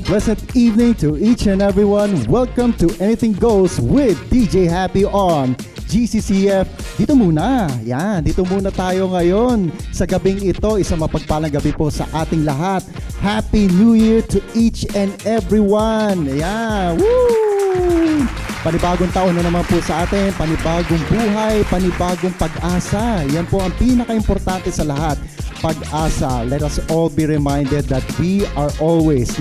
pleasant evening to each and everyone. Welcome to Anything Goes with DJ Happy on GCCF. Dito muna, dito muna tayo ngayon sa gabing ito. Isang mapagpalang gabi po sa ating lahat. Happy New Year to each and everyone. Woo! Panibagong taon na naman po sa atin, panibagong buhay, panibagong pag-asa. Yan po ang pinaka-importante sa lahat. Pag-asa. Let us all be reminded that we are always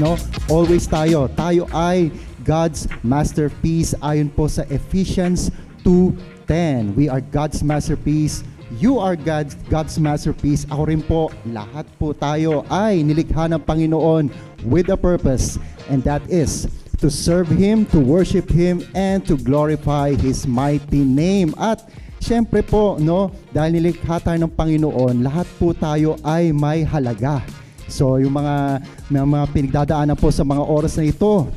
tayo ay God's masterpiece ayon po sa Ephesians 2:10. We are God's masterpiece. You are God's masterpiece. Ako rin po, lahat po tayo ay nilikha ng Panginoon with a purpose, and that is to serve Him, to worship Him, and to glorify His mighty name. At syempre po, dahil nilikha tayo ng Panginoon, lahat po tayo ay may halaga. So, yung may mga pinagdadaanan po sa mga oras na ito,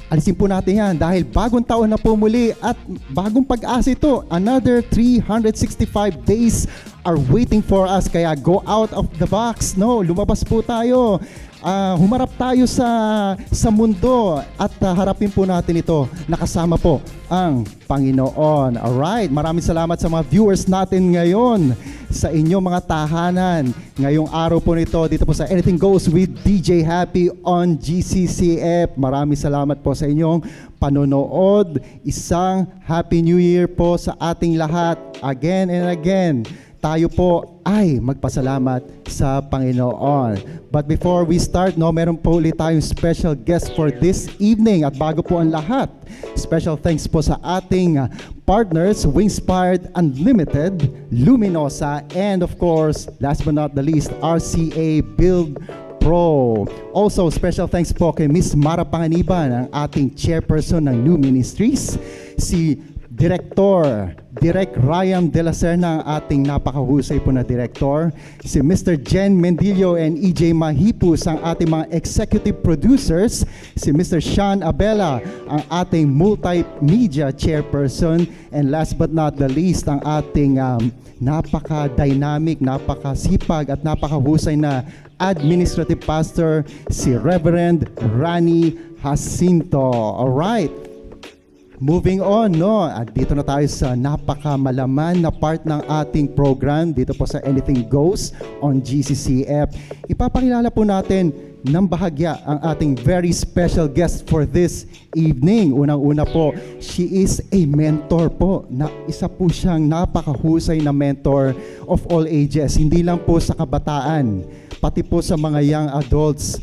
alisin po natin yan dahil bagong taon na po muli at bagong pag-asa ito. Another 365 days are waiting for us. Kaya go out of the box. Lumabas po tayo. Humarap tayo sa mundo at harapin po natin ito. Nakasama po ang Panginoon. Alright, maraming salamat sa mga viewers natin ngayon sa inyong mga tahanan. Ngayong araw po nito, dito po sa Anything Goes with DJ Happy on GCCF. Maraming salamat po sa inyong panonood. Isang Happy New Year po sa ating lahat. Again and again, tayo po ay magpasalamat sa Panginoon. But before we start, meron po ulit tayong special guest for this evening. At bago po ang lahat, special thanks po sa ating partners, Wingspired Unlimited, Luminosa, and of course, last but not the least, RCA Build Pro. Also, special thanks po kay Miss Mara Panganiban, ang ating chairperson ng New Ministries, si Direct Ryan De La Serna, ang ating napakahusay po na director, si Mr. Jen Mendillo and EJ Mahipus, ang ating mga executive producers, si Mr. Sean Abela, ang ating multimedia chairperson, and last but not the least, ang ating napaka-dynamic, napakasipag at napakahusay na administrative pastor, si Reverend Rani Jacinto. Alright. Moving on, at dito na tayo sa napakamalaman na part ng ating program dito po sa Anything Goes on GCCF. Ipapakilala po natin ng bahagya ang ating very special guest for this evening. Unang-una po, she is a mentor po. Isa po siyang napakahusay na mentor of all ages. Hindi lang po sa kabataan, pati po sa mga young adults.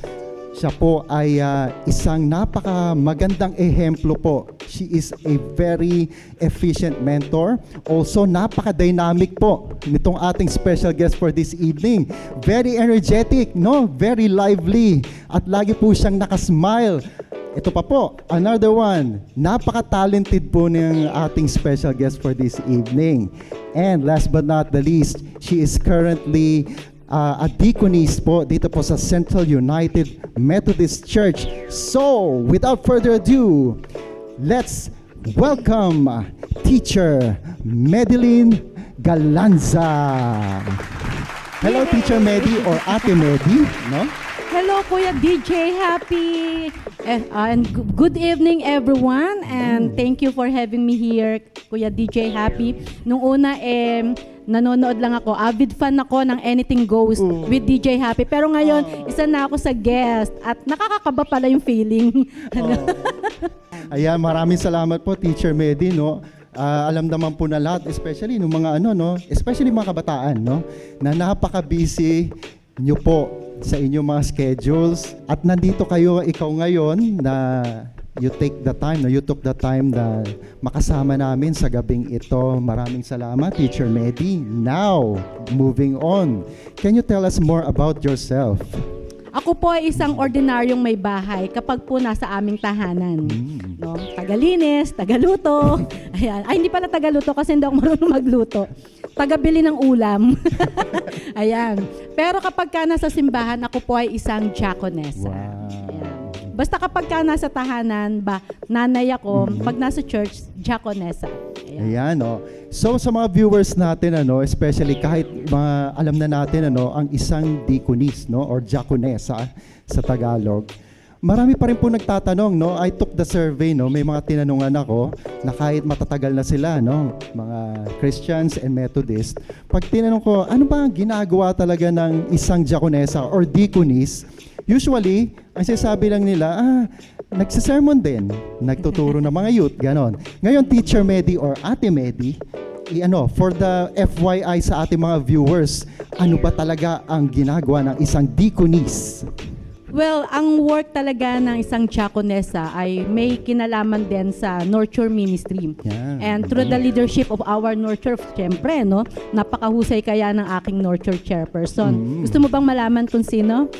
Siya po ay isang napakamagandang ehemplo po. She is a very efficient mentor. Also, napaka-dynamic po nitong ating special guest for this evening. Very energetic, very lively. At lagi po siyang nakasmile. Ito pa po, another one. Napaka-talented po ng ating special guest for this evening. And last but not the least, she is currently a deaconess po dito po sa Central United Methodist Church. So, without further ado, let's welcome Teacher Medeline Galanza. Hello, Teacher Medi or Ate Medi, Hello, Kuya DJ Happy. And good evening, everyone. And thank you for having me here, Kuya DJ Happy. Nung una, nanonood lang ako. Avid fan ako ng Anything Goes with DJ Happy. Pero ngayon, isa na ako sa guest. At nakakakaba pala yung feeling. Ayan, maraming salamat po, Teacher Medi, alam naman po na lahat, especially ng mga especially mga kabataan, na napaka-busy nyo po sa inyong mga schedules. At nandito kayo, ikaw ngayon, na you took the time na makasama namin sa gabing ito. Maraming salamat, Teacher Medi. Now, moving on. Can you tell us more about yourself? Ako po ay isang ordinaryong may bahay kapag po nasa aming tahanan. Tagalinis, tagaluto. Ayan. Ay, hindi pala tagaluto kasi hindi ako marunong magluto. Tagabili ng ulam. Ayan. Pero kapag ka nasa simbahan, ako po ay isang diaconessa. Wow. Ayan. Basta kapag ka nasa tahanan, nanay ako, pag nasa church, diaconessa. Ayan, So sa mga viewers natin, especially kahit alam na natin ang isang deaconess, or diaconessa sa Tagalog, marami pa rin po nagtatanong, no? I took the survey, no? May mga tinanungan ako na kahit matatagal na sila, no? Mga Christians and Methodists. Pag tinanong ko, ano ba ang ginagawa talaga ng isang diakonesa or deaconess? Usually, ang sinasabi lang nila, nagsisermon din, nagtuturo ng mga youth, ganon. Ngayon, Teacher Medi or Ate Medi, for the FYI sa ating mga viewers, ano ba talaga ang ginagawa ng isang deaconess? Well, ang work talaga ng isang diakonesa ay may kinalaman din sa nurture ministry. Yeah. And through the leadership of our nurture, syempre, no, napakahusay kaya ng aking nurture chairperson. Gusto mo bang malaman kung sino?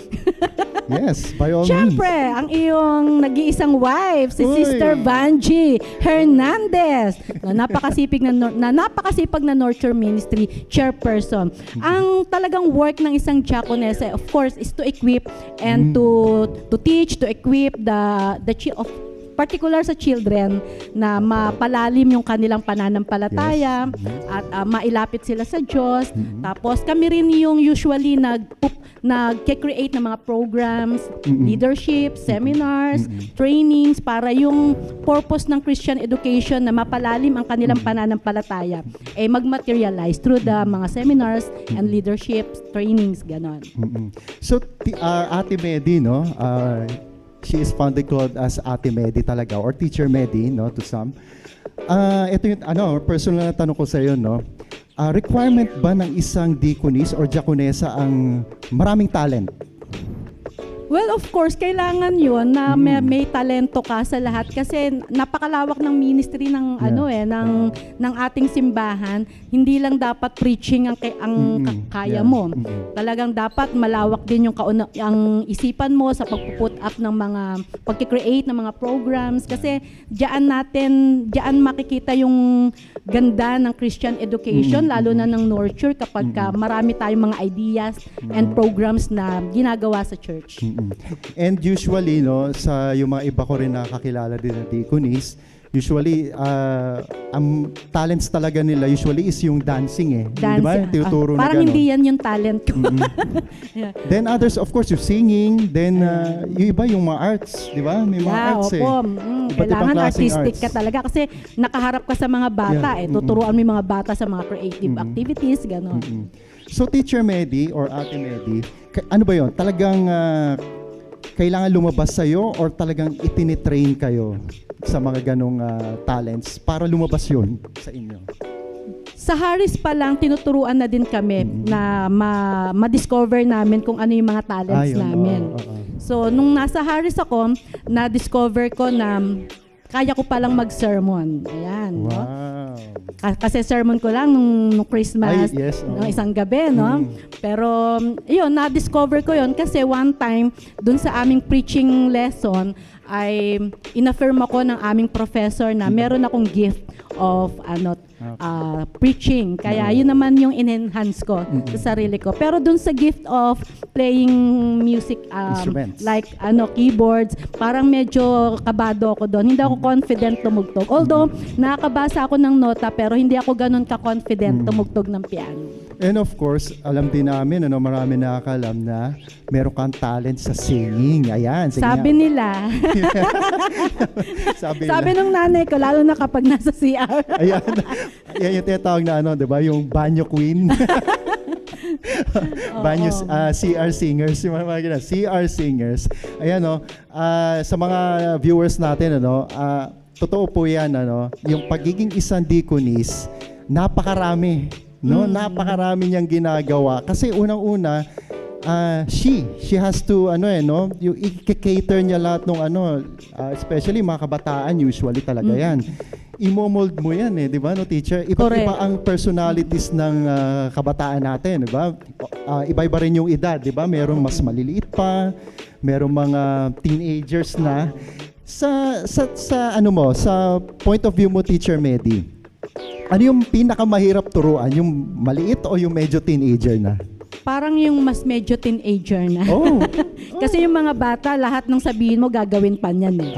Yes, by all Syempre, means. ang iyong nag-iisang wife, si Uy. Sister Vanji Hernandez, na napakasipag na nurture ministry chairperson. Ang talagang work ng isang diakonesa, of course, is to equip and to teach, to equip particular sa children na mapalalim yung kanilang pananampalataya at mailapit sila sa Diyos. Tapos kami rin yung usually nag-create ng mga programs, leadership, seminars, trainings para yung purpose ng Christian education na mapalalim ang kanilang pananampalataya ay mag-materialize through the mga seminars and leadership trainings, ganon. So, Ate Medi, no? She is fondly called as Ate Medi talaga or Teacher Medi, no, to some. Ito yung personal na tanong ko sa iyo, no. Requirement ba ng isang deaconess or diakonesa ang maraming talent? Well, of course, kailangan yun na may talento ka sa lahat kasi napakalawak ng ministry ng ng ating simbahan. Hindi lang dapat preaching ang kaya mo. Talagang dapat malawak din yung ang isipan mo sa pag-put up ng mga pag-create ng mga programs kasi diyan makikita yung ganda ng Christian education lalo na ng nurture kapag marami tayong mga ideas and programs na ginagawa sa church. And usually, no, sa yung mga iba ko rin nakakilala din na deaconess, usually, ang talents talaga nila usually is yung dancing eh. Di ba? Tinuturo na parang gano'n. hindi yan yung talent ko. Yeah. Then others, of course, yung singing, then yung iba yung mga arts, di ba? May mga arts eh. Opo. Iba't Kailangan ibang klaseng artistic arts. ka talaga kasi nakaharap ka sa mga bata tuturuan mo yung mga bata sa mga creative activities, gano'n. So, Teacher Medi or Ate Medi, ano ba yun? Talagang kailangan lumabas sa'yo or talagang itinitrain kayo sa mga ganong talents para lumabas yun sa inyo? Sa Harris pa lang, tinuturuan na din kami na ma-discover namin kung ano yung mga talents namin. So, nung nasa Harris ako, na-discover ko na kaya ko palang mag-sermon. Ayan. Wow. No? Kasi sermon ko lang nung Christmas, nung isang gabi, no? Pero, yun, na-discover ko yun kasi one time, dun sa aming preaching lesson, ay inaffirm ako ng aming professor na meron akong gift of preaching. Kaya yun naman yung in-enhance ko sa sarili ko. Pero dun sa gift of playing music, like keyboards, parang medyo kabado ako doon. Hindi ako confident tumugtog. Although, nakakabasa ako ng nota pero hindi ako ganun ka-confident tumugtog ng piano. And of course, alam din namin, marami nakakalam na meron kang talent sa singing. Ayan. Sabi nila. Sabi nung nanay ko, lalo na kapag nasa CR. Ayan. Yan yung tinatawag na di ba? Yung banyo queen. Banyo, CR singers. Yung mga ganun, CR singers. Ayan, sa mga viewers natin, totoo po yan, yung pagiging isang deaconess, napakarami. Napakarami niyang ginagawa. Kasi unang-una, she has to yung i-cater niya lahat ng especially mga kabataan usually talaga yan. Imo-mold mo yan di ba teacher? Iba ang personalities ng kabataan natin, di ba? Iba-iba rin yung edad, di ba? Merong mas maliliit pa, merong mga teenagers na. Sa point of view mo, Teacher Medi, ano yung pinakamahirap turuan? Yung maliit o yung medyo teenager na? Parang yung mas medyo teenager na. Oh. Kasi yung mga bata, lahat ng sabihin mo, gagawin pa niyan eh.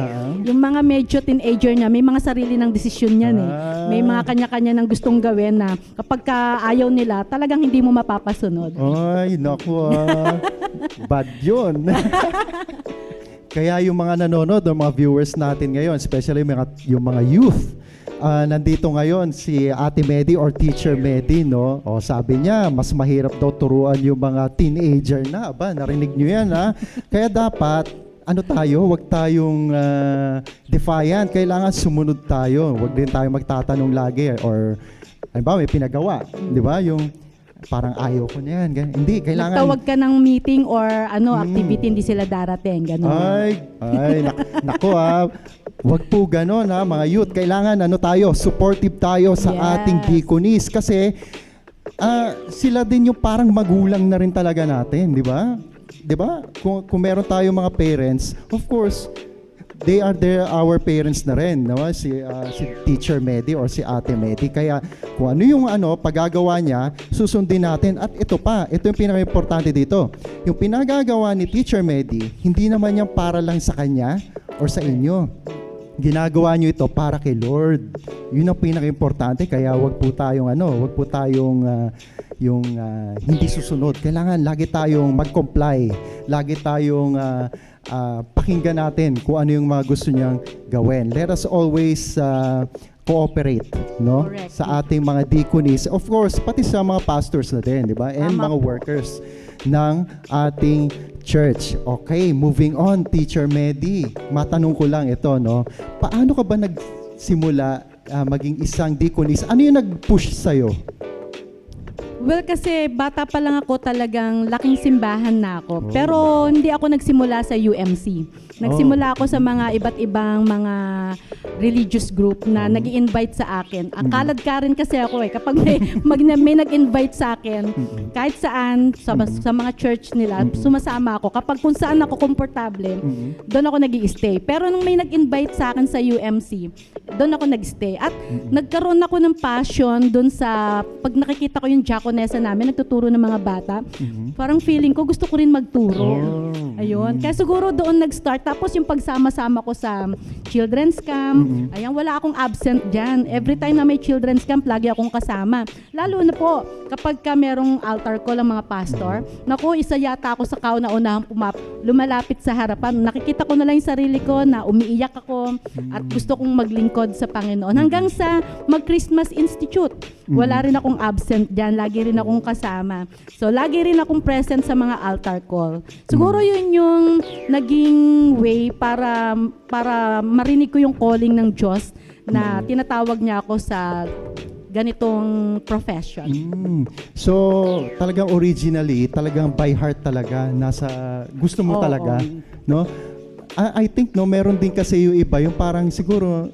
Yung mga medyo teenager niya, may mga sarili ng desisyon niyan eh. May mga kanya-kanya ng gustong gawin na kapag ayaw nila, talagang hindi mo mapapasunod. Ay, naku Bad yun. Kaya yung mga nanonood, yung mga viewers natin ngayon, especially yung mga youth, nandito ngayon si Ate Medi or Teacher Medi, no? O sabi niya, mas mahirap daw turuan yung mga teenager na. Aba, narinig niyo yan, ha? Kaya dapat, wag tayong defiant. Kailangan sumunod tayo. Wag din tayo magtatanong lagi or may pinagawa, di ba? Yung parang ayaw ko na yan. Hindi, kailangan... Magtawag ka ng meeting or activity, hindi sila darating. Ganun. Nako wag po ganon mga youth. Kailangan supportive tayo sa ating deaconess kasi sila din yung parang magulang na rin talaga natin, di ba? Di ba? Kung meron tayong mga parents, of course, they are our parents na rin, no? Si Teacher Medi or si Ate Medi. Kaya kung ano yung pagagawa niya, susundin natin. At ito yung pinaka-importante dito. Yung pinagagawa ni Teacher Medi, hindi naman yan para lang sa kanya or sa inyo. Ginagawa niyo ito para kay Lord. Yun ang pinaka-importante. Kaya wag po tayong hindi susunod. Kailangan lagi tayong mag-comply. Lagi tayong pakinggan natin kung ano yung mga gusto niyang gawin. Let us always cooperate, no? Correct. Sa ating mga deaconess. Of course, pati sa mga pastors na din, di ba? And Tama mga po. workers ng ating church. Okay, moving on, Teacher Medi. Matanong ko lang ito, no? Paano ka ba nagsimula maging isang deaconess? Ano yung nag-push sa'yo? Well, kasi bata pa lang ako, talagang laking simbahan na ako. Pero hindi ako nagsimula sa UMC. Nagsimula ako sa mga iba't ibang mga religious group na nag-i-invite sa akin. Akalad ka rin kasi ako kapag may nag-invite sa akin, kahit saan, sa mga church nila, sumasama ako. Kapag kung saan ako komportable, doon ako nag-i-stay. Pero nung may nag-invite sa akin sa UMC, doon ako nag-stay. At nagkaroon ako ng passion doon sa, pag nakikita ko yung diaconessa namin, nagtuturo ng mga bata, parang feeling ko, gusto ko rin magturo. Ayun. Kaya siguro doon nag-start. Tapos yung pagsama-sama ko sa children's camp, ayan, wala akong absent dyan. Every time na may children's camp, lagi akong kasama. Lalo na po, kapag ka merong altar call ang mga pastor, naku, isa yata ako sa kauna-unahang lumalapit sa harapan. Nakikita ko na lang yung sarili ko na umiiyak ako at gusto kong maglingkod sa Panginoon. Hanggang sa mag-Christmas Institute, wala rin akong absent dyan. Lagi rin akong kasama. So, lagi rin akong present sa mga altar call. Siguro yun yung naging way para marinig ko yung calling ng Diyos na tinatawag niya ako sa ganitong profession. So, talagang originally, talagang by heart talaga, nasa gusto mo talaga, no? I think, no, meron din kasi yung iba, yung parang siguro,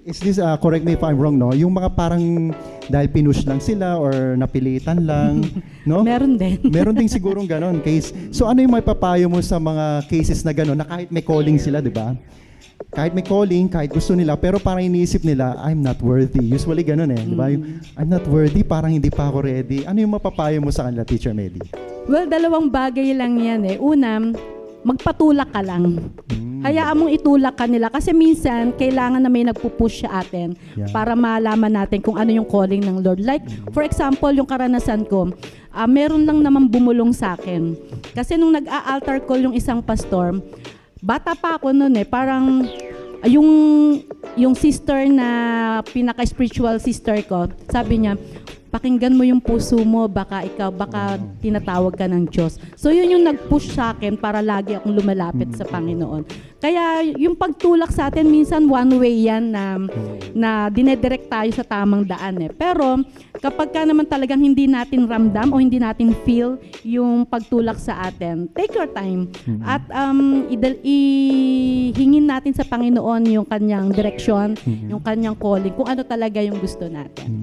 is this, correct me if I'm wrong, no? Yung mga parang dahil pinush lang sila or napilitan lang, no? Meron din. Meron din sigurong ganon case. So ano yung may papayo mo sa mga cases na ganon, na kahit may calling sila, di ba? Kahit may calling, kahit gusto nila, pero parang iniisip nila, I'm not worthy. Usually ganon di ba? I'm not worthy, parang hindi pa ako ready. Ano yung mapapayo mo sa kanila, Teacher Medi? Well, dalawang bagay lang yan Una, magpatulak ka lang. Hayaan mong itulak ka nila kasi minsan kailangan na may nagpupush sa atin para malaman natin kung ano yung calling ng Lord. Like, for example, yung karanasan ko, meron lang naman bumulong sa akin. Kasi nung nag-a-altar call yung isang pastor, bata pa ako noon parang yung sister na pinaka-spiritual sister ko, sabi niya, pakinggan mo yung puso mo, baka tinatawag ka ng Diyos. So yun yung nag-push sa akin para lagi akong lumalapit sa Panginoon. Kaya yung pagtulak sa atin, minsan one way yan na dinedirect tayo sa tamang daan Pero kapag ka naman talagang hindi natin ramdam o hindi natin feel yung pagtulak sa atin, take your time. At ihingin natin sa Panginoon yung kanyang direksyon, yung kanyang calling, kung ano talaga yung gusto natin.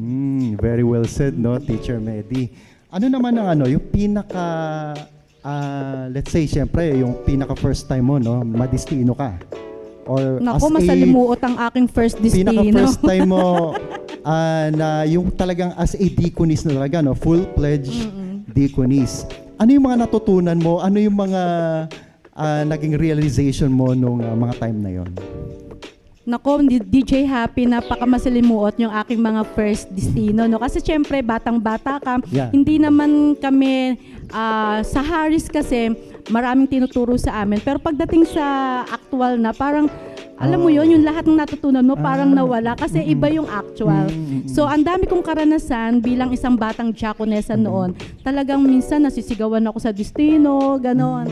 Very well said, no, Teacher Medi. Ano naman ang yung pinaka, let's say, syempre, yung pinaka first time mo, no, madistino ka? Or Naku, masalimuot ang aking first destino. Pinaka first time mo, na yung talagang as a deaconess na talaga, no, full-fledged deaconess. Ano yung mga natutunan mo? Ano yung mga naging realization mo nung mga time na yon? Nako, DJ Happy, napakamasalimuot yung aking mga first destino. No? Kasi syempre, batang-bata ka. Yeah. Hindi naman kami, sa Harris kasi, maraming tinuturo sa amin. Pero pagdating sa actual na, parang alam mo yon, yung lahat ng natutunan mo parang nawala kasi iba yung actual. So ang dami kong karanasan bilang isang batang diakonesa noon. Talagang minsan nasisigawan ako sa destino, ganon.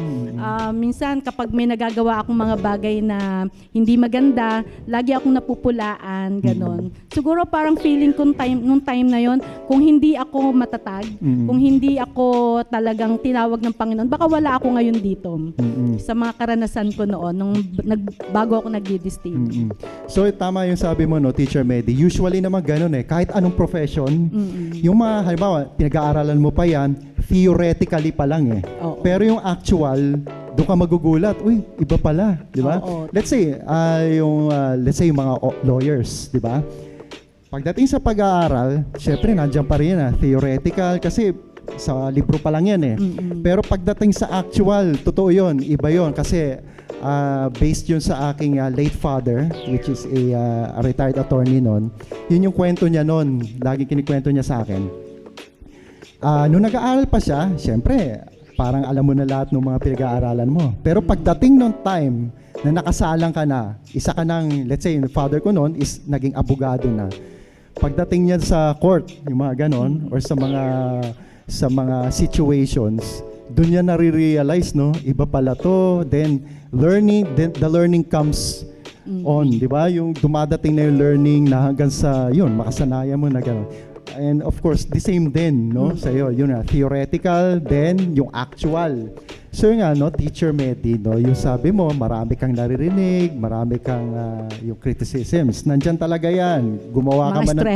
Minsan kapag may nagagawa akong mga bagay na hindi maganda, lagi akong napupulaan, ganon. Siguro parang feeling ko nung time na yon, kung hindi ako matatag, kung hindi ako talagang tinawag ng Panginoon, baka wala ako ngayon dito. Sa mga karanasan ko noon, nung bago ako nag-destino. So tama yung sabi mo, no, Teacher Medi. Usually naman ganun kahit anong profession, yung mga halimbawa, pinag-aaralan mo pa yan, theoretically pa lang Oo. Pero yung actual, doon ka magugulat, uy, iba pala, di ba? Oo. Let's say yung mga lawyers, di ba? Pagdating sa pag-aaral, syempre nandiyan pa rin theoretical kasi sa libro pa lang yan Pero pagdating sa actual, totoo yun, iba yun kasi based yun sa aking late father, which is a retired attorney noon. Yun yung kwento niya noon, laging kinikwento niya sa akin. Nung nag-aaral pa siya, syempre, parang alam mo na lahat ng mga pinag-aaralan mo. Pero pagdating nung time na nakasalang ka na, isa ka ng, let's say, yung father ko noon is naging abogado na. Pagdating niya sa court, yung mga ganon, or sa mga situations, doon niya nare-realize, no, iba pala to. Then the learning comes on, di ba? Yung dumadating na yung learning na hanggang sa, yun, makasanayan mo na gano'n. And of course, the same din, no, sa iyo, yun theoretical, then yung actual. So yung no, Teacher Medi, no, yung sabi mo, marami kang naririnig, marami kang yung criticisms. Nandyan talaga yan. Gumawa ka man ng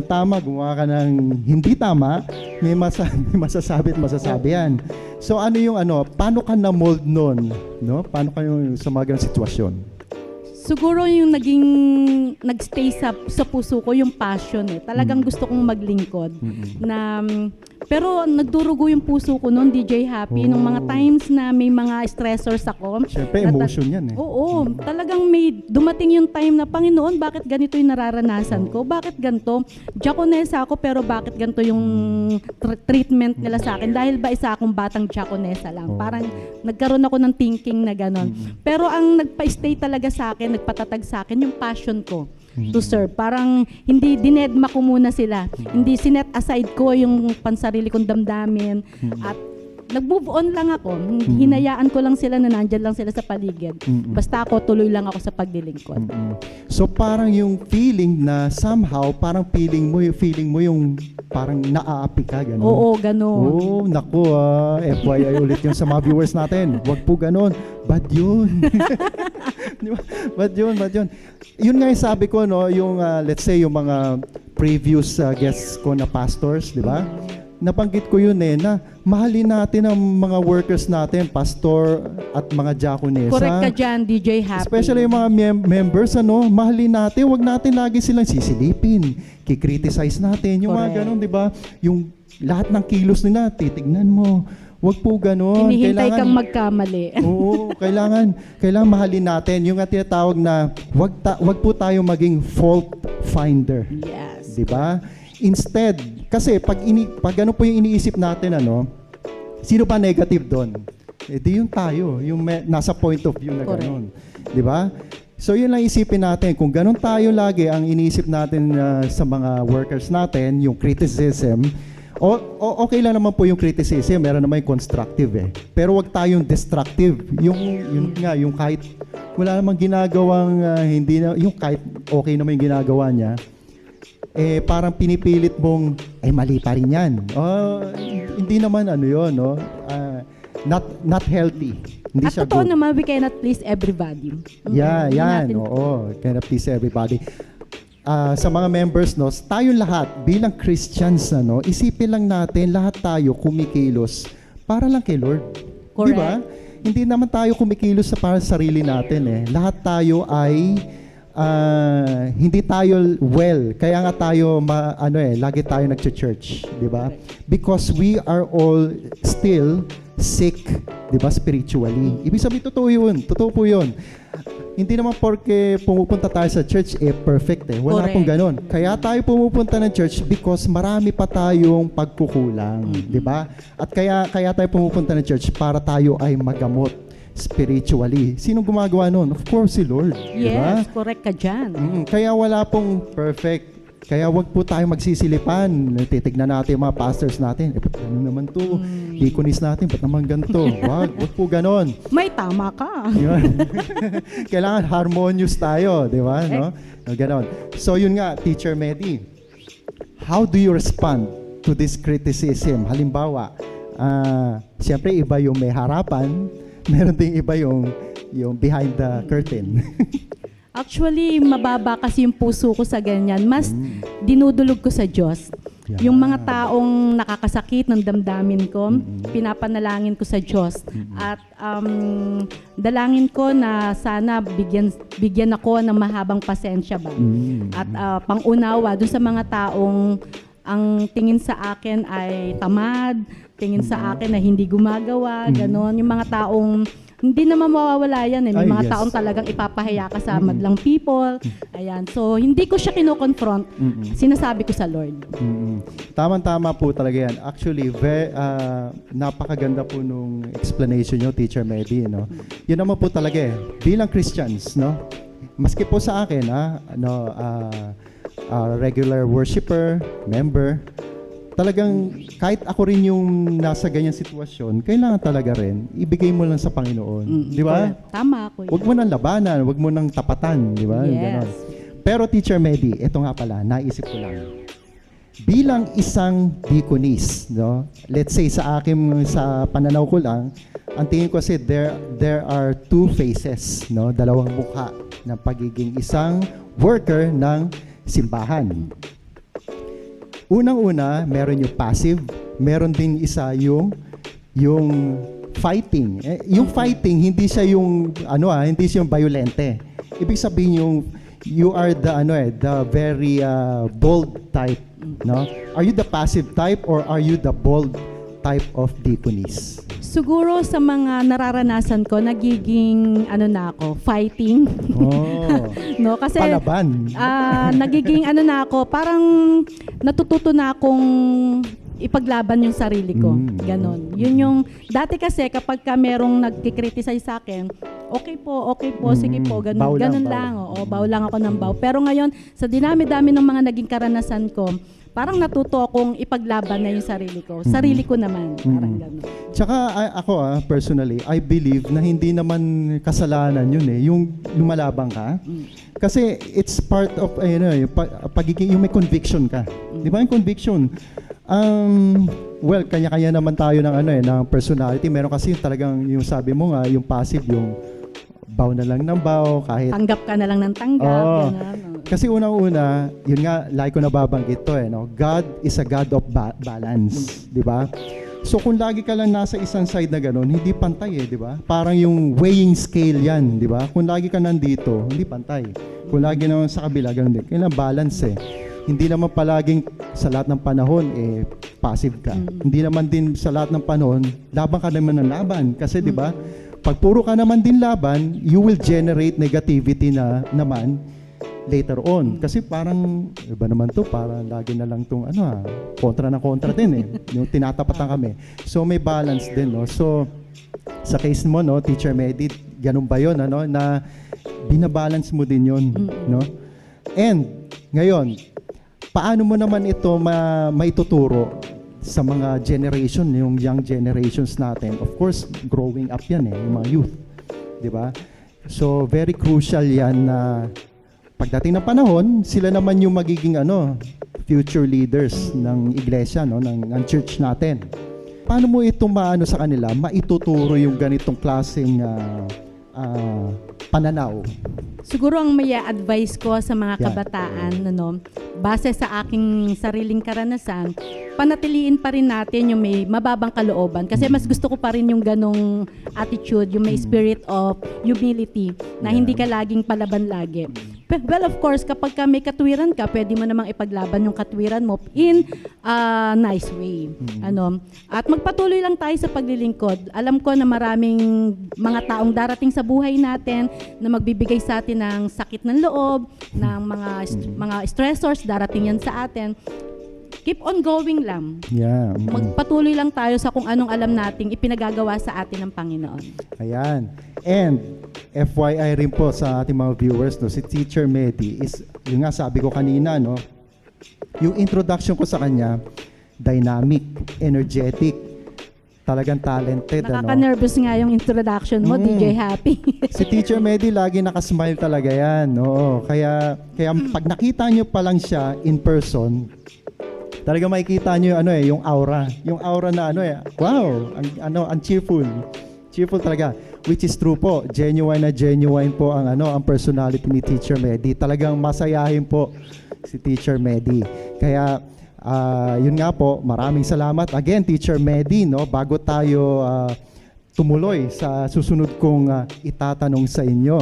tama, gumawa ka ng hindi tama, may masasabi at masasabi yan. So ano yung paano ka na-mold nun? No? Paano kayo sa mga ganang sitwasyon? Siguro yung nagstay sa puso ko yung passion Talagang gusto kong maglingkod. Pero nagdurugo yung puso ko noon, DJ Happy, nung mga times na may mga stressors ako. Siyempre, emotion yan Oo, talagang may dumating yung time na, Panginoon, bakit ganito yung nararanasan ko? Bakit ganito? Diakonesa ako, pero bakit ganito yung treatment nila sa akin? Dahil ba isa akong batang diakonesa lang? Parang nagkaroon ako ng thinking na ganon. Pero ang nagpa-stay talaga sa akin, nagpatatag sa akin, yung passion ko to serve. Parang hindi dinedma ko muna sila. Hindi sinet aside ko yung pansarili kong damdamin at nag-move on lang ako. Hinayaan ko lang sila na nandyan lang sila sa paligid. Basta ako, tuloy lang ako sa paglilingkod. So parang yung feeling na somehow, parang feeling mo yung parang naaapi ka, gano'n? Oo, gano'n. Oo, naku FYI ulit yun sa mga viewers natin. Huwag po gano'n. Bad yun. Bad yun. Yun nga yung sabi ko, no, yung let's say yung mga previous guests ko na pastors, di ba? Nabanggit ko yun na mahalin natin ang mga workers natin, pastor at mga diakonesa. Correct ka dyan, DJ Happy. Especially yung mga members, mahalin natin. Huwag natin lagi silang sisilipin. Kikriticize natin. Yung mga ganun, di ba? Yung lahat ng kilos nila, titignan mo. Huwag po ganun. Hinihintay kang magkamali. Oo, kailangan mahalin natin. Yung tinatawag na, wag po tayo maging fault finder. Yes. Di ba? Instead, kasi pag ano po yung iniisip natin, sino ba negative doon? Di yung tayo, yung nasa point of view na gano'n. Di ba? So yun lang isipin natin, kung gano'n tayo lagi ang iniisip natin sa mga workers natin, yung criticism, okay lang naman po yung criticism, meron naman yung constructive Pero wag tayong destructive. Yung kahit wala namang ginagawang yung kahit okay naman yung ginagawa niya, parang pinipilit mong mali pa rin yan. Hindi naman yun, no? Not healthy. Hindi At siya totoo good. naman, we cannot please everybody. Yeah, yan. Oo, cannot please everybody. Sa mga members, no, tayong lahat bilang Christians, isipin lang natin, lahat tayo kumikilos para lang kay Lord. Correct. Di ba? Hindi naman tayo kumikilos para sa sarili natin Lahat tayo ay hindi tayo kaya nga tayo lagi tayo nagche-church, di ba? Because we are all still sick, di ba, spiritually. Ibig sabihin, totoo po yun. hindi naman porke pumupunta tayo sa church, perfect eh. Wala Correct. pong ganon. Kaya tayo pumupunta ng church because marami pa tayong pagkukulang, di ba? At kaya tayo pumupunta ng church para tayo ay magamot spiritually. Sino gumagawa nun? Of course, si Lord. Di ba? Yes, correct ka dyan. Kaya wala pong perfect. Kaya wag po tayo magsisilipan. Titignan natin yung mga pastors natin. Ba't ano naman to? Deaconess natin, ba't naman ganito? Wag po ganon. May tama ka. Yun. Kailangan harmonious tayo, di ba? No? Ganon. So yun nga, Teacher Medi, how do you respond to this criticism? Halimbawa, siyempre iba yung may harapan, meron ding iba yung behind the curtain. Actually, mababa kasi yung puso ko sa ganyan. Mas dinudulog ko sa Diyos. Yeah. Yung mga taong nakakasakit ng damdamin ko, pinapanalangin ko sa Diyos. At dalangin ko na sana bigyan ako ng mahabang pasensya ba. At pangunawa dun sa mga taong ang tingin sa akin ay tamad, tingin sa akin na hindi gumagawa, ganon. Yung mga taong hindi naman mawawala yan eh. May Ay, mga yes. taong talagang ipapahiya ka sa madlang people. Ayan. So, hindi ko siya kino-confront. Sinasabi ko sa Lord. Tama-tama po talaga yan. Actually, napakaganda po nung explanation nyo, Teacher Medi. No? Yun naman po talaga eh. Bilang Christians, no? Maski po sa akin, regular worshiper, member, talagang kahit ako rin yung nasa ganyang sitwasyon, kailangan talaga rin ibigay mo lang sa Panginoon. Di ba? Tama ako. Huwag mo nang labanan, huwag mo nang tapatan. Di ba? Yes. Ganon. Pero Teacher Medi, ito nga pala, naisip ko lang. Bilang isang deaconess, no? Let's say sa pananaw ko lang, ang tingin ko kasi there are two faces, no? Dalawang mukha ng pagiging isang worker ng simbahan. Unang-una, meron yung passive, meron din isa yung fighting. Yung fighting hindi siya yung hindi siya yung violente. Ibig sabihin yung you are the very bold type, no? Are you the passive type or are you the bold type of deaconess? Siguro sa mga nararanasan ko, nagiging fighting. Oh. No, kasi Palaban. nagiging ako, parang natututo na akong ipaglaban yung sarili ko. Ganon. Yun yung, dati kasi kapag ka merong nagkikriticize sa akin, okay po, sige po, ganon. Ganon lang. Baw lang ako ng baw. Pero ngayon, sa dinami-dami ng mga naging karanasan ko, parang natuto akong ipaglaban na yung sarili ko. Sarili ko naman. Parang gano'n. Tsaka ako personally, I believe na hindi naman kasalanan yun eh. Yung lumalabang ka. Kasi it's part of yung pagiging, yung may conviction ka. Di ba yung conviction? Well, kanya-kanya naman tayo ng personality. Meron kasi yung talagang, yung sabi mo nga, yung passive, yung baw na lang ng baw, kahit Tanggap ka na lang ng tanggap. Ganun. kasi unang-una, yun nga, like ko nababanggit to no? God is a God of balance, di ba? So kung lagi ka lang nasa isang side na gano'n, hindi pantay di ba? Parang yung weighing scale yan, di ba? Kung lagi ka nandito, hindi pantay. Kung lagi naman sa kabila, gano'n din. Kailangan balance Hindi naman palaging sa lahat ng panahon, passive ka. Hindi naman din sa lahat ng panahon, laban ka naman ng laban. Kasi di ba, pag puro ka naman din laban, you will generate negativity naman later on. Kasi parang, iba naman to, parang lagi na lang itong kontra na kontra din yung tinatapatan kami. So may balance din, no? So, sa case mo, no, Teacher Medi, ganun ba yun, na binabalance mo din yun, no? And, ngayon, paano mo naman ito maituturo sa mga generation, yung young generations natin? Of course, growing up yan yung mga youth. Di ba? So, very crucial yan na pagdating ng panahon, sila naman yung magiging future leaders ng iglesia, ng church natin. Paano mo ito sa kanila, maituturo yung ganitong klaseng pananaw? Siguro ang may advice ko sa mga kabataan, base sa aking sariling karanasan, panatiliin pa rin natin yung may mababang kalooban. Kasi mas gusto ko pa rin yung ganong attitude, yung may spirit of humility, na hindi ka laging palaban lagi. Well, of course, kapag ka may katwiran ka, pwede mo namang ipaglaban yung katwiran mo in a nice way. At magpatuloy lang tayo sa paglilingkod. Alam ko na maraming mga taong darating sa buhay natin na magbibigay sa atin ng sakit ng loob, ng mga stressors, darating yan sa atin. Keep on going lang. Yeah. Magpatuloy lang tayo sa kung anong alam nating ipinagagawa sa atin ng Panginoon. Ayan. And FYI rin po sa ating mga viewers, no, si Teacher Medi is, yung nga sabi ko kanina, no, yung introduction ko sa kanya, dynamic, energetic, talagang talented. Nakaka-nervous nga yung introduction mo, DJ Happy. Si Teacher Medi lagi nakasmile talaga yan. Oo. Kaya pag nakita nyo pa lang siya in person, talaga makikita nyo yung yung aura. Yung aura na wow, ang cheerful. Cheerful talaga. Which is true po. Genuine po ang personality ni Teacher Medi. Talagang masayahin po si Teacher Medi. Kaya yun nga po, maraming salamat again Teacher Medi, no, bago tayo tumuloy sa susunod kong itatanong sa iyo.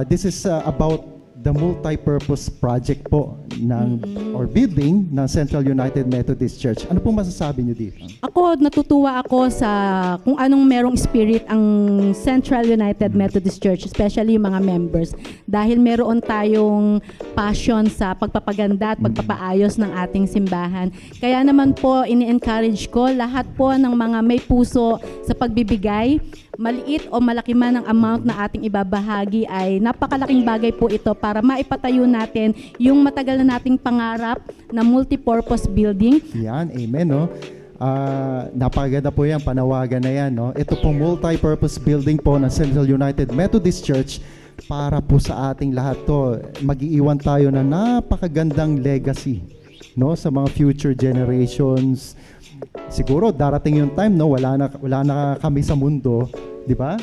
This is about the multi-purpose project po or building ng Central United Methodist Church. Ano pong masasabi niyo dito? Ako, natutuwa ako sa kung anong merong spirit ang Central United Methodist Church, especially yung mga members. Dahil meron tayong passion sa pagpapaganda at pagpapaayos ng ating simbahan. Kaya naman po, ini-encourage ko lahat po ng mga may puso sa pagbibigay, maliit o malaki man ang amount na ating ibabahagi, ay napakalaking bagay po ito para maipatayo natin yung matagal na nating pangarap na multipurpose building. Yan, amen, no? Napakaganda po yan, panawagan na yan, no? Ito pong multi-purpose building po ng Central United Methodist Church para po sa ating lahat to. Mag-iiwan tayo na napakagandang legacy, no, sa mga future generations. Siguro darating yung time, no, wala na kami sa mundo, di ba?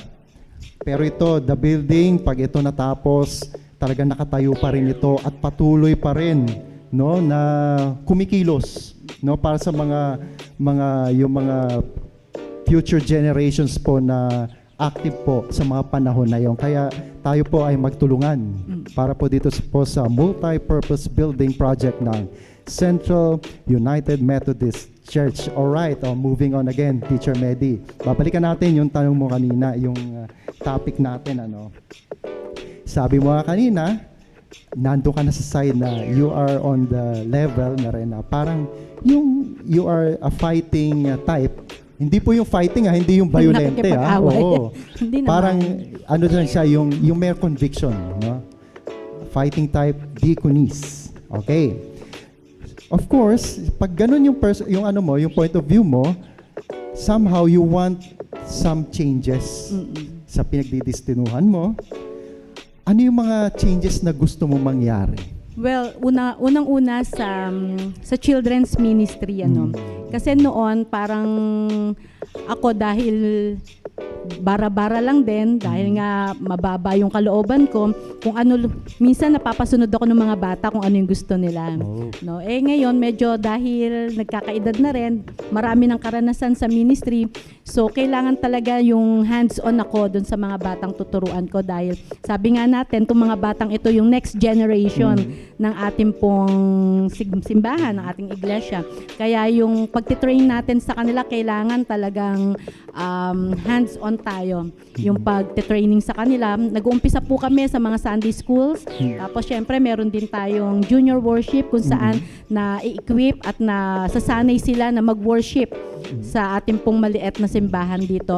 Pero ito, the building, pag ito natapos, talagang nakatayo pa rin ito at patuloy pa rin, no, na kumikilos, no, para sa mga future generations po na active po sa mga panahon na yon. Kaya tayo po ay magtulungan para po dito po sa multi-purpose building project ng Central United Methodist Church. Alright, moving on again, Teacher Medi. Babalikan natin yung tanong mo kanina, yung topic natin, Sabi mo kanina, nando ka na sa side na you are on the level na rin na parang you are a fighting type. Hindi po yung fighting, hindi yung violente, Oo. Hindi parang lang siya, yung mere conviction, no? Fighting type, deaconess. Okay. Of course, pag ganun yung point of view mo, somehow you want some changes sa pinagdidistinuhan mo. Ano yung mga changes na gusto mo mangyari? Well, unang-una sa children's ministry, Kasi noon parang ako, dahil bara-bara lang din, dahil nga mababa yung kalooban ko, kung ano, minsan napapasunod ako ng mga bata kung ano yung gusto nila. No? Ngayon, medyo dahil nagkakaedad na rin, marami ng karanasan sa ministry, so kailangan talaga yung hands-on ako dun sa mga batang tuturuan ko, dahil sabi nga natin, itong mga batang ito yung next generation ng ating pong simbahan, ng ating iglesia. Kaya yung pagtitrain natin sa kanila, kailangan talagang hands-on tayo. Yung pag-training sa kanila, nag-uumpisa po kami sa mga Sunday schools. Tapos syempre meron din tayong junior worship kung saan na i-equip at na sasanay sila na mag-worship sa ating pong maliit na simbahan dito.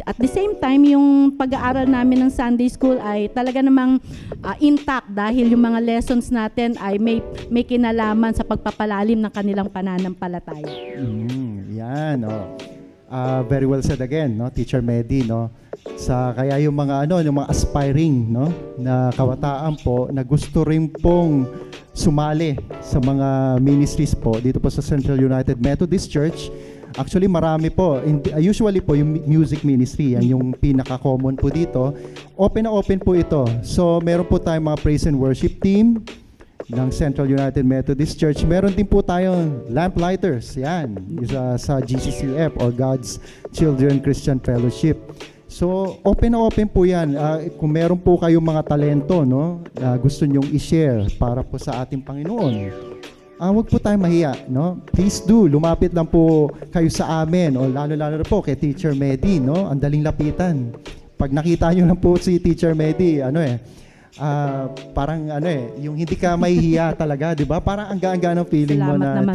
At the same time, yung pag-aaral namin ng Sunday school ay talaga namang intact dahil yung mga lessons natin ay may kinalaman sa pagpapalalim ng kanilang pananampalataya. Yan, very well said again, no, Teacher Medi, no. Kaya yung mga yung mga aspiring, no, na kabataan po na gusto rin pong sumali sa mga ministries po dito po sa Central United Methodist Church. Actually, marami po. Usually po yung music ministry, yan yung pinaka-common po dito. Open na open po ito. So, meron po tayong mga praise and worship team ng Central United Methodist Church. Meron din po tayong lamplighters, yan, sa GCCF or God's Children Christian Fellowship. So, open na open po yan. Kung meron po kayong mga talento, no, gusto nyong i-share para po sa ating Panginoon, huwag po tayong mahiya, no? Please do, lumapit lang po kayo sa amin, o lalo-lalo na po kay Teacher Medi, no? Ang daling lapitan. Pag nakita nyo lang po si Teacher Medi, parang yung hindi ka mahihiya talaga, di ba? Parang ang gaan-gaan ng feeling mo Salamat na, naman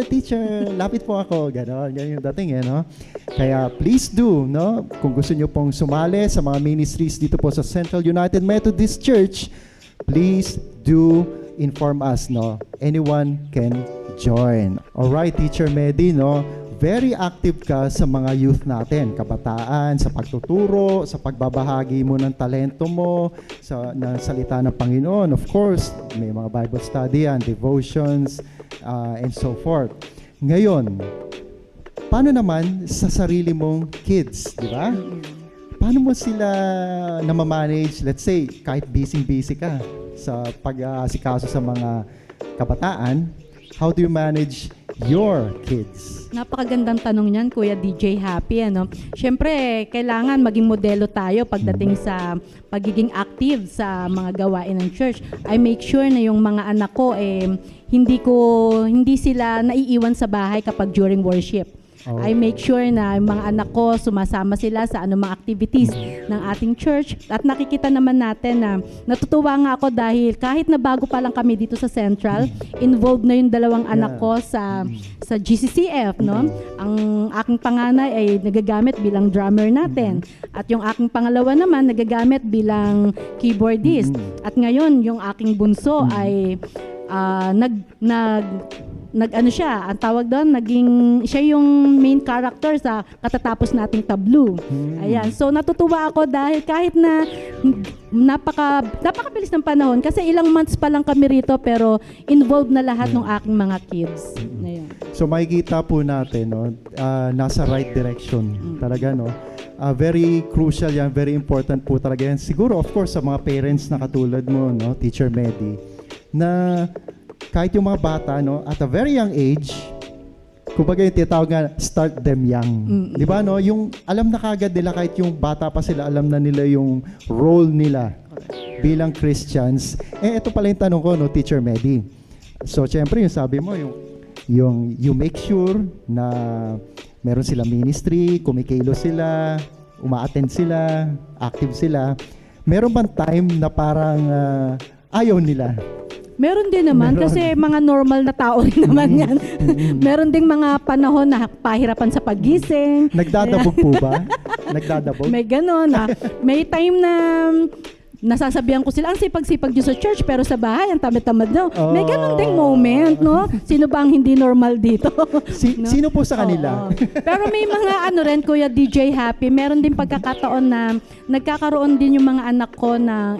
teacher, lapit po ako, gano'n yung dating, no? Kaya please do, no? Kung gusto nyo pong sumali sa mga ministries dito po sa Central United Methodist Church, please do inform us, no? Anyone can join. Alright, Teacher Medi, no? Very active ka sa mga youth natin, kabataan, sa pagtuturo, sa pagbabahagi mo ng talento mo, sa salita ng Panginoon. Of course, may mga Bible study yan, devotions, and so forth. Ngayon, paano naman sa sarili mong kids, di ba? Paano mo sila namamanage, let's say, kahit busy-busy ka sa pag-asikaso sa mga kabataan, how do you manage your kids? Napakagandang tanong niyan, Kuya DJ Happy. Siyempre, kailangan maging modelo tayo pagdating sa pagiging active sa mga gawain ng church. I make sure na yung mga anak ko, hindi sila naiiwan sa bahay kapag during worship. Oh. I make sure na yung mga anak ko sumasama sila sa anumang activities ng ating church. At nakikita naman natin na natutuwa nga ako dahil kahit na bago pa lang kami dito sa Central, involved na yung dalawang anak ko sa GCCF, no? Ang aking panganay ay nagagamit bilang drummer natin. At yung aking pangalawa naman nagagamit bilang keyboardist. At ngayon, yung aking bunso ay ang tawag doon, siya yung main character sa katatapos nating tableau. Ayan. So natutuwa ako dahil kahit na napakabilis ng panahon kasi ilang months pa lang kami rito pero involved na lahat ng aking mga kids. Ayan. So makikita po natin, no, nasa right direction talaga, no. Very crucial yan, very important po talaga yan. Siguro of course sa mga parents na katulad mo, no, Teacher Medi, na kahit yung mga bata, no, at a very young age, kumbaga yung tinatawag nga, start them young. Di ba, no? Yung alam na kagad nila, kahit yung bata pa sila, alam na nila yung role nila bilang Christians. Ito pala yung tanong ko, no, Teacher Medi. So, syempre, yung sabi mo, yung you make sure na meron sila ministry, kumikilo sila, uma-attend sila, active sila. Meron bang time na parang ayaw nila? Meron din naman kasi mga normal na tao rin naman yan. Meron ding mga panahon na pahirapan sa paggising. Nagdadabog po ba? Nagdadabog? May ganon. May time na nasasabihan ko sila, ang sipag-sipag nyo sa church pero sa bahay, ang tamad-tamad daw. May ganon ding moment, no? Sino ba ang hindi normal dito? No? Sino po sa kanila? Pero may mga rin, Kuya DJ Happy, meron din pagkakataon na nagkakaroon din yung mga anak ko na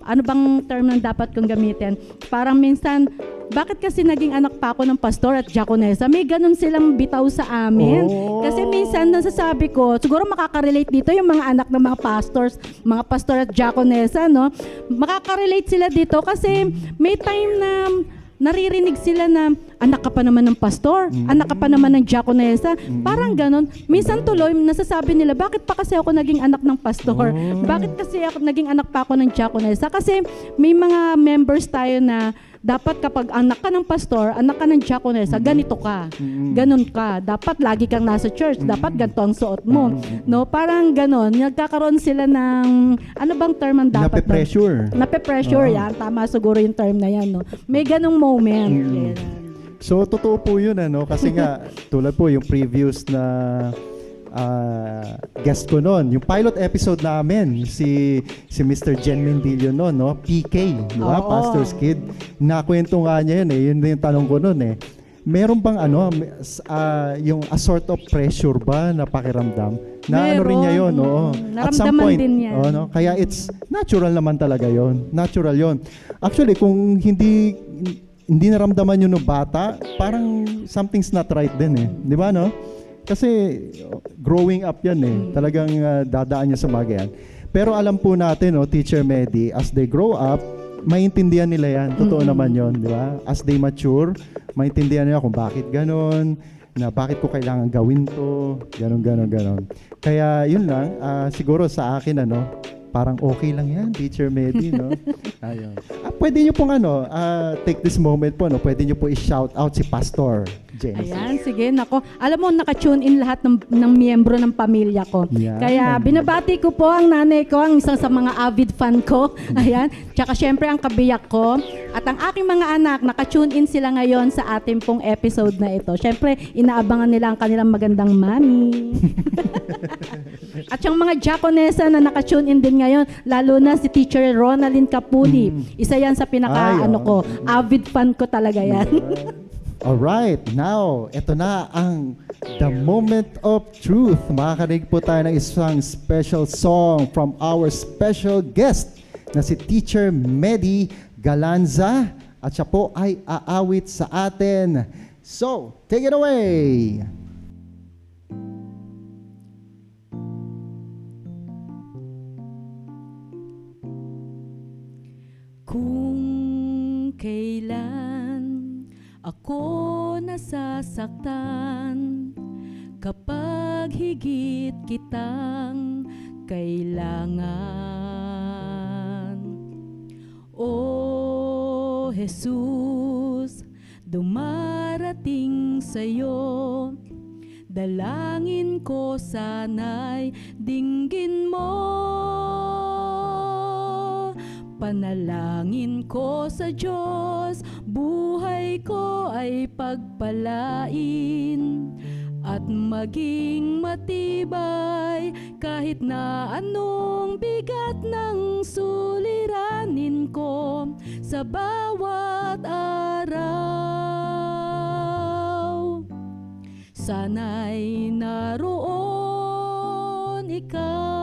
ano bang term na dapat kong gamitin? Parang minsan, bakit kasi naging anak pa ako ng pastor at diakonesa? May ganun silang bitaw sa amin. Kasi minsan nasasabi ko, siguro makaka-relate dito yung mga anak ng mga pastors, mga pastor at diakonesa, no? Makaka-relate sila dito kasi may time na naririnig sila na anak ka pa naman ng pastor, anak ka pa naman ng diakonesa. Parang ganon. Minsan tuloy, nasasabi nila, bakit pa kasi ako naging anak ng pastor? Bakit kasi ako naging anak pa ako ng diakonesa? Kasi may mga members tayo na dapat kapag anak ka ng pastor, anak ka ng diakonesa, ganito ka. Ganon ka. Dapat lagi kang nasa church. Dapat ganito ang suot mo. No, parang ganon. Nagkakaroon sila ng, ano bang term ang dapat? Nape-pressure. Nape-pressure, yan. Tama siguro yung term na yan, no? May ganong moment. Yan. So, totoo po yun, ano? Kasi nga, tulad po yung previous na guest ko noon, yung pilot episode namin, si Mr. Jen Mendillo noon, no? PK, di ba? Pastor's Kid. Nakwento nga niya yun, yun yung tanong ko noon, Meron bang yung a sort of pressure ba na pakiramdam? Na ano rin niya yun, oo. At some point, din yan. No? Kaya it's natural naman talaga yon. Natural yon. Actually, kung hindi naramdaman yun ng bata, parang something's not right din Di ba, no? Kasi growing up yan Talagang dadaan niya sa mga yan. Pero alam po natin, Teacher Medi, as they grow up, maintindihan nila yan. Totoo naman yon, di ba? As they mature, maintindihan nila kung bakit ganon, na bakit ko kailangan gawin to, ganon. Kaya yun lang, siguro sa akin parang okay lang yan, Teacher Medi, no? Ayun. Pwede nyo pong take this moment po, no? Pwede nyo po i-shout out si Pastor Genesis. Ayan, sige, nako. Alam mo, naka-tune in lahat ng miyembro ng pamilya ko. Yan. Kaya binabati ko po ang nanay ko, ang isang sa mga avid fan ko. Ayan. Tsaka syempre ang kabiyak ko. At ang aking mga anak, naka-tune in sila ngayon sa ating pong episode na ito. Syempre, inaabangan nila ang kanilang magandang mami. At yung mga Jaconesa na naka-tune in din ngayon, lalo na si Teacher Ronaldin Capuli. Isa yan sa avid fan ko talaga yan. Alright, now, ito na ang The Moment of Truth. Makakarinig po tayo ng isang special song from our special guest na si Teacher Medi Galanza at siya po ay aawit sa atin. So, take it away! Kung kailan ako nasasaktan, kapag higit kitang kailangan. O Jesus, dumarating sa'yo, dalangin ko sana'y dinggin mo. Panalangin ko sa Diyos, buhay ko ay pagpalain at maging matibay kahit na anong bigat ng suliranin ko sa bawat araw. Sana'y naroon ikaw.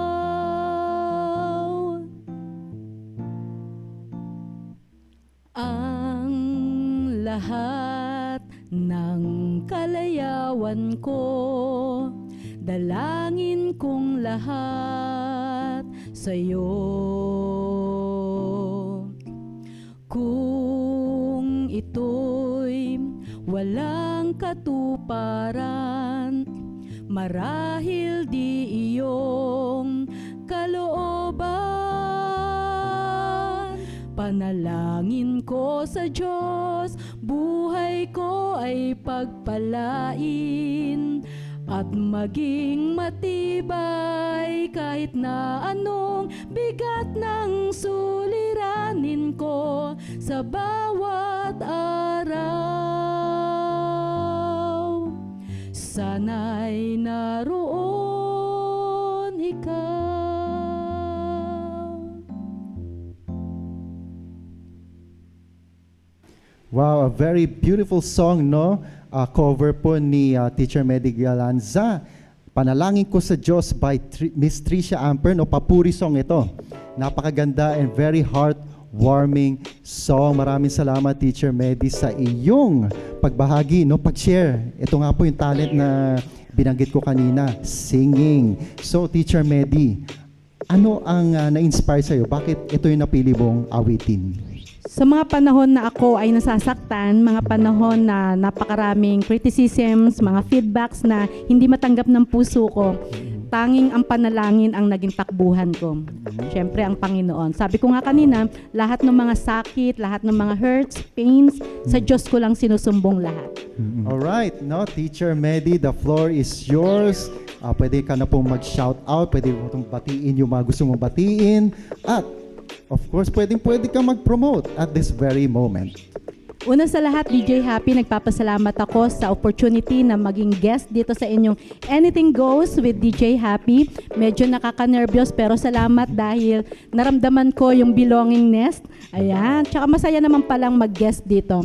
Ang lahat ng kalayawan ko, dalangin kong lahat sa'yo. Kung ito'y walang katuparan, marahil di iyong kalooban. Panalangin ko sa Diyos, buhay ko ay pagpalain at maging matibay kahit na anong bigat ng suliranin ko sa bawat araw. Sana'y naroon ikaw. Wow, a very beautiful song, no? Cover po ni Teacher Medi Galanza. Panalangin ko sa Diyos by Miss Tricia Amper, no? Papuri song ito. Napakaganda and very heartwarming song. Maraming salamat, Teacher Medi, sa iyong pagbahagi, no? Pag-share. Ito nga po yung talent na binanggit ko kanina, singing. So, Teacher Medi, ano ang na-inspire sa'yo? Bakit ito yung napili mong awitin? Sa mga panahon na ako ay nasasaktan, mga panahon na napakaraming criticisms, mga feedbacks na hindi matanggap ng puso ko, tanging ang panalangin ang naging takbuhan ko. Siyempre ang Panginoon. Sabi ko nga kanina, lahat ng mga sakit, lahat ng mga hurts, pains, sa Diyos ko lang sinusumbong lahat. Alright, no? Teacher Medi, the floor is yours. Pwede ka na pong mag-shout out, pwede mo itong batiin yung mga gusto mong batiin, at of course, pwede ka mag-promote at this very moment. Una sa lahat, DJ Happy, nagpapasalamat ako sa opportunity na maging guest dito sa inyong Anything Goes with DJ Happy. Medyo nakaka-nervyos pero salamat dahil naramdaman ko yung belongingness. Ayan, tsaka masaya naman palang mag-guest dito.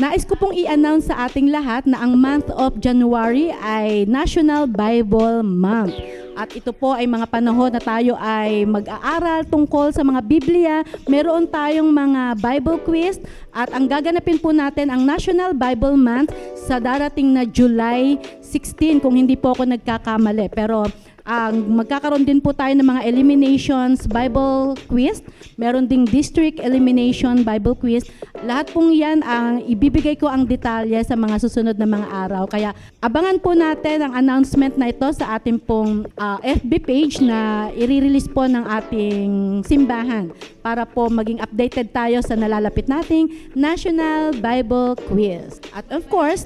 Nais ko pong i-announce sa ating lahat na ang month of January ay National Bible Month. At ito po ay mga panahon na tayo ay mag-aaral tungkol sa mga Biblia. Meron tayong mga Bible quiz at ang gaganapin po natin ang National Bible Month sa darating na July 16 kung hindi po ako nagkakamali. Pero Magkakaroon din po tayo ng mga eliminations Bible quiz. Meron ding district elimination Bible quiz. Lahat pong yan, ibibigay ko ang detalye sa mga susunod na mga araw. Kaya abangan po natin ang announcement na ito sa ating pong FB page na i-release po ng ating simbahan para po maging updated tayo sa nalalapit nating National Bible Quiz. At of course,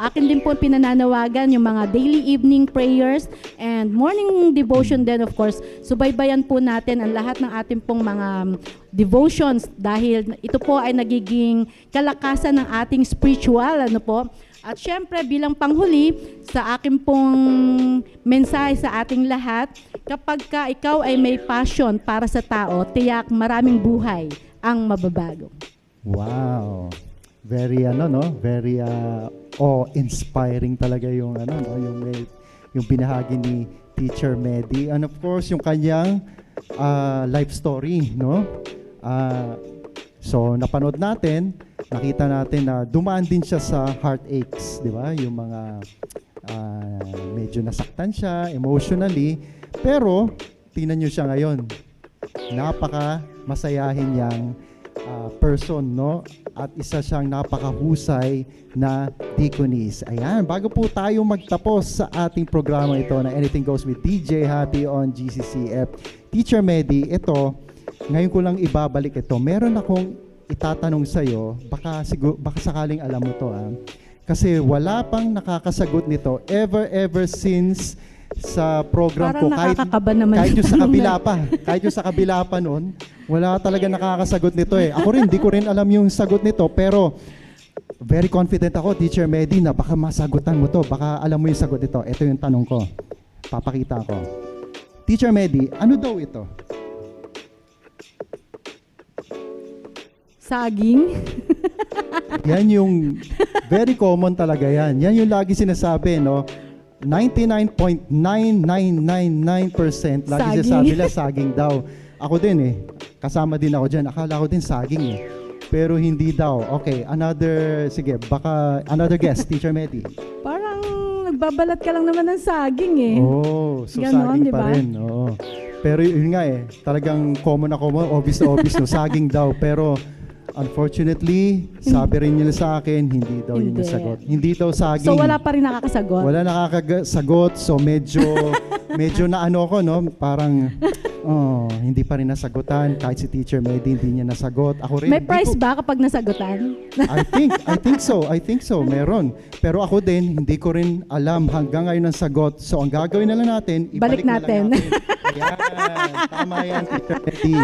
akin din po pinananawagan yung mga daily evening prayers and morning devotion din, of course. Subaybayan po natin ang lahat ng ating pong mga devotions dahil ito po ay nagiging kalakasan ng ating spiritual, At syempre, bilang panghuli, sa akin pong mensahe sa ating lahat, kapag ka ikaw ay may passion para sa tao, tiyak maraming buhay ang mababago. Wow. Very very inspiring talaga yung yung binahagi ni Teacher Medi, and of course yung kanyang life story, no? So napanood natin, nakita natin na dumaan din siya sa heartaches, di ba? Yung mga medyo nasaktan siya emotionally, pero tingnan niyo siya ngayon. Napaka masayahin niyang person, no? At isa siyang napakahusay na deaconess. Ayan, bago po tayo magtapos sa ating programa ito na Anything Goes with DJ Happy on GCCF, Teacher Medi, ito, ngayon ko lang ibabalik ito. Meron akong itatanong sa'yo, baka sakaling alam mo to. Kasi wala pang nakakasagot nito ever since sa program Parang ko. nakakakaba naman. Kahit yung sa kabila pa. Kahit yung sa kabila pa noon, wala talaga nakakasagot nito eh. Ako rin, di ko rin alam yung sagot nito, pero very confident ako, Teacher Medi, na baka masagutan mo to. Baka alam mo yung sagot nito. Ito yung tanong ko. Papakita ko. Teacher Medi, ano daw ito? Saging. Yan yung very common talaga yan. Yan yung lagi sinasabi, no? 99.9999% lagi Saging. sinasabi nila saging daw. Ako din eh. Kasama din ako dyan. Akala ko din saging eh. Pero hindi daw. Okay, another guess, Teacher Medi. Parang nagbabalat ka lang naman ng saging eh. Oh, so Ganon, saging diba? pa rin. Oo. Pero yun nga eh, talagang common na common, obvious na obvious, no? Saging daw. Pero unfortunately, sabi rin nila sa akin, hindi daw yun yung sagot. Hindi daw saging. So wala pa rin nakakasagot? Wala nakakasagot, so medyo na ano ko, no? Parang, hindi pa rin nasagutan. Kahit si Teacher Medi, hindi niya nasagot. Ako rin. May prize ba kapag nasagutan? I think so. Meron. Pero ako din, hindi ko rin alam hanggang ngayon ang sagot. So, ang gagawin na lang natin, ibalik Balik natin. Na lang natin. Ayan. Tama yan, Teacher Medi.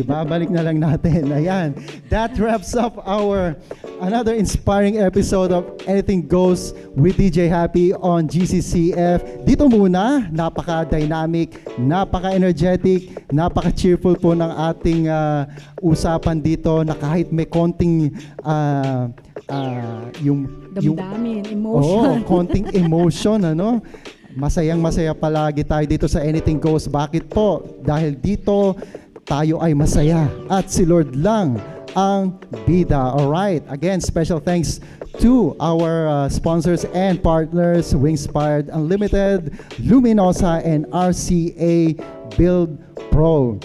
Ibabalik na lang natin. Ayan. That wraps up our another inspiring episode of Anything Goes with DJ Happy on GCCF. Dito muna, napaka-dynamic, napaka-energetic, napaka-cheerful po ng ating usapan dito na kahit may konting Damdamin, emotion. konting emotion, ano? Masayang-masaya palagi tayo dito sa Anything Goes. Bakit po? Dahil dito tayo ay masaya at si Lord lang ang bida. Alright, again, special thanks to our sponsors and partners, Wingspired Unlimited, Luminosa, and RCA Build Pro.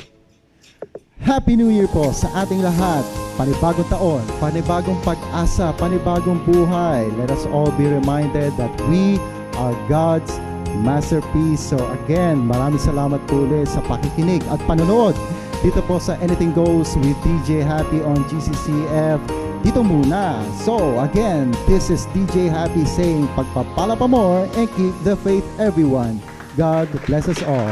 Happy New Year po sa ating lahat. Panibagong taon, panibagong pag-asa, panibagong buhay. Let us all be reminded that we are God's masterpiece. So again, maraming salamat po ulit sa pakikinig at panonood dito po sa Anything Goes with DJ Happy on GCCF. Dito muna. So again, this is DJ Happy saying pagpapala pa more and keep the faith, everyone. God bless us all.